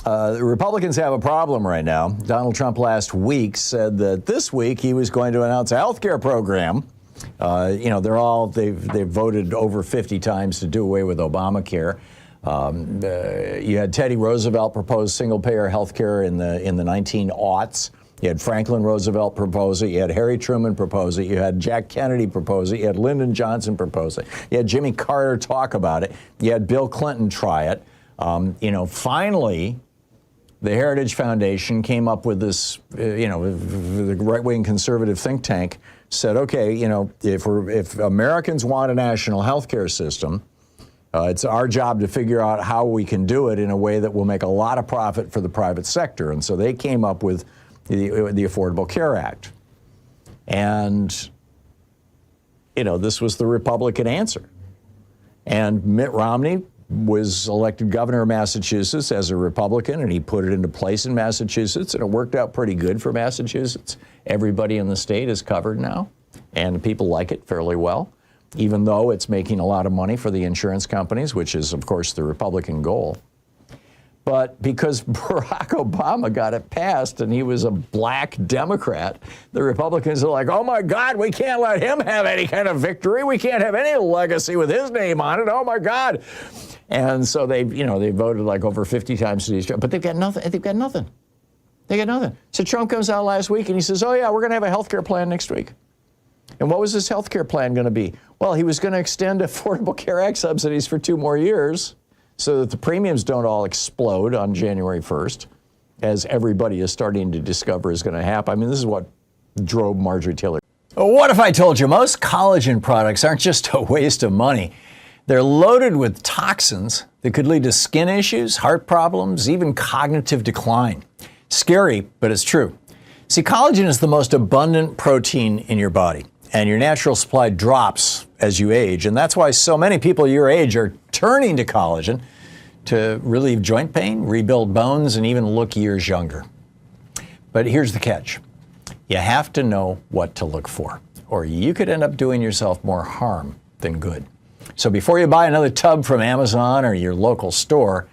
The Republicans have a problem right now. Donald Trump last week said that this week he was going to announce a health care program. They've voted over 50 times to do away with Obamacare. You had Teddy Roosevelt propose single-payer health care in the 1900s. You had Franklin Roosevelt propose it. You had Harry Truman propose it. You had Jack Kennedy propose it. You had Lyndon Johnson propose it. You had Jimmy Carter talk about it. You had Bill Clinton try it. Finally, the Heritage Foundation came up with this, the right-wing conservative think tank said, okay, if Americans want a national health care system, it's our job to figure out how we can do it in a way that will make a lot of profit for the private sector. And so they came up with the Affordable Care Act. And, this was the Republican answer. And Mitt Romney was elected governor of Massachusetts as a Republican, and he put it into place in Massachusetts, and it worked out pretty good for Massachusetts. Everybody in the state is covered now, and people like it fairly well, even though it's making a lot of money for the insurance companies, which is, of course, the Republican goal. But because Barack Obama got it passed and he was a black Democrat, the Republicans are like, oh, my God, we can't let him have any kind of victory. We can't have any legacy with his name on it. Oh, my God. And so they voted like over 50 times to these, but they've got nothing. They got nothing. So Trump comes out last week and he says, oh, yeah, we're going to have a health care plan next week. And what was this health care plan going to be? Well, he was going to extend Affordable Care Act subsidies for 2 more years so that the premiums don't all explode on January 1st, as everybody is starting to discover is going to happen. I mean, this is what drove Marjorie Taylor. Well, what if I told you most collagen products aren't just a waste of money? They're loaded with toxins that could lead to skin issues, heart problems, even cognitive decline. Scary, but it's true. See, collagen is the most abundant protein in your body, and your natural supply drops as you age. And that's why so many people your age are turning to collagen to relieve joint pain, rebuild bones, and even look years younger. But here's the catch. You have to know what to look for, or you could end up doing yourself more harm than good. So before you buy another tub from Amazon or your local store,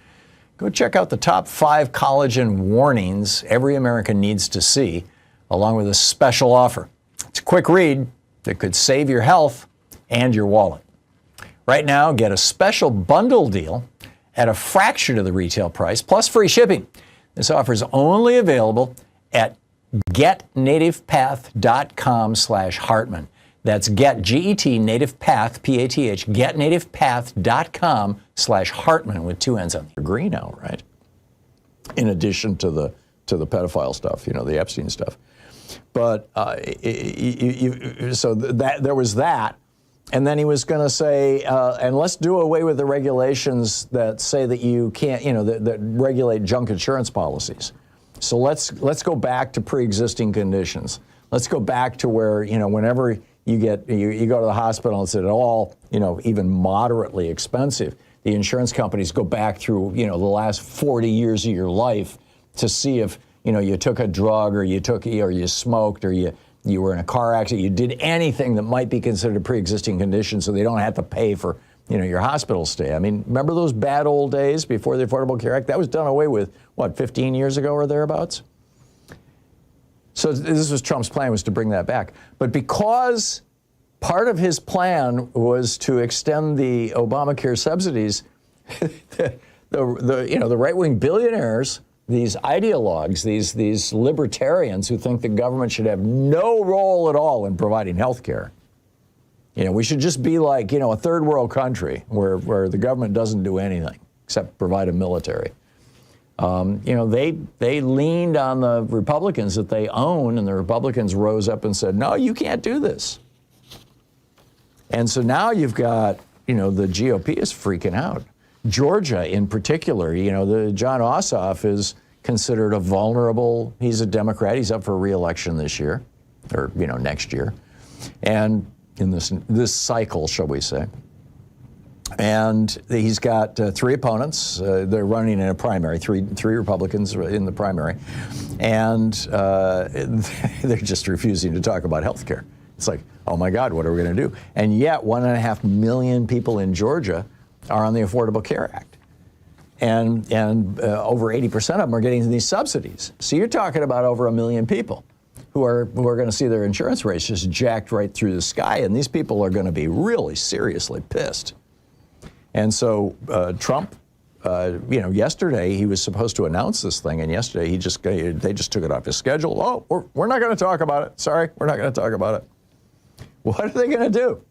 go check out the top 5 collagen warnings every American needs to see, along with a special offer. It's a quick read that could save your health and your wallet. Right now, get a special bundle deal at a fraction of the retail price, plus free shipping. This offer is only available at getnativepath.com/Hartmann. That's get, G-E-T, native path, P-A-T-H, getnativepath.com/Hartmann with 2 N's on the green now, right? In addition to the pedophile stuff, the Epstein stuff. But so there was that. And then he was going to say, and let's do away with the regulations that say that you can't, that regulate junk insurance policies. So let's go back to pre-existing conditions. Let's go back to where, whenever you go to the hospital and it's at all, even moderately expensive, the insurance companies go back through, the last 40 years of your life to see if, you took a drug or you smoked or you were in a car accident, you did anything that might be considered a pre-existing condition so they don't have to pay for, your hospital stay. I mean, remember those bad old days before the Affordable Care Act? That was done away with, 15 years ago or thereabouts? So this was Trump's plan, was to bring that back. But because part of his plan was to extend the Obamacare subsidies, the right-wing billionaires, these ideologues, these libertarians who think the government should have no role at all in providing health care. We should just be like, a third world country where the government doesn't do anything except provide a military. They leaned on the Republicans that they own, and the Republicans rose up and said, no, you can't do this. And so now you've got, the GOP is freaking out. Georgia in particular, the John Ossoff is considered a vulnerable, he's a Democrat, he's up for re-election this year, or, next year, and in this cycle, shall we say. And he's got 3 opponents. They're running in a primary, three Republicans in the primary, and they're just refusing to talk about health care. It's like, oh my God, what are we going to do? And yet 1.5 million people in Georgia are on the Affordable Care Act. and over 80% of them are getting these subsidies. So you're talking about over 1 million people who are going to see their insurance rates just jacked right through the sky, and these people are going to be really seriously pissed. And so Trump, yesterday he was supposed to announce this thing, and yesterday they just took it off his schedule. Oh, we're not going to talk about it. Sorry, we're not going to talk about it. What are they going to do?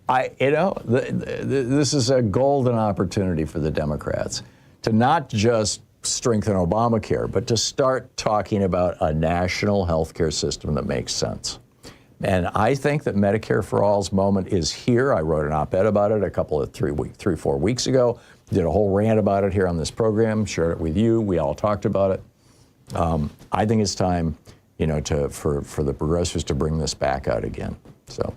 This is a golden opportunity for the Democrats to not just strengthen Obamacare, but to start talking about a national health care system that makes sense. And I think that Medicare for All's moment is here. I wrote an op-ed about it a couple of 4 weeks ago. Did a whole rant about it here on this program, shared it with you. We all talked about it. I think it's time, for the progressives to bring this back out again. So.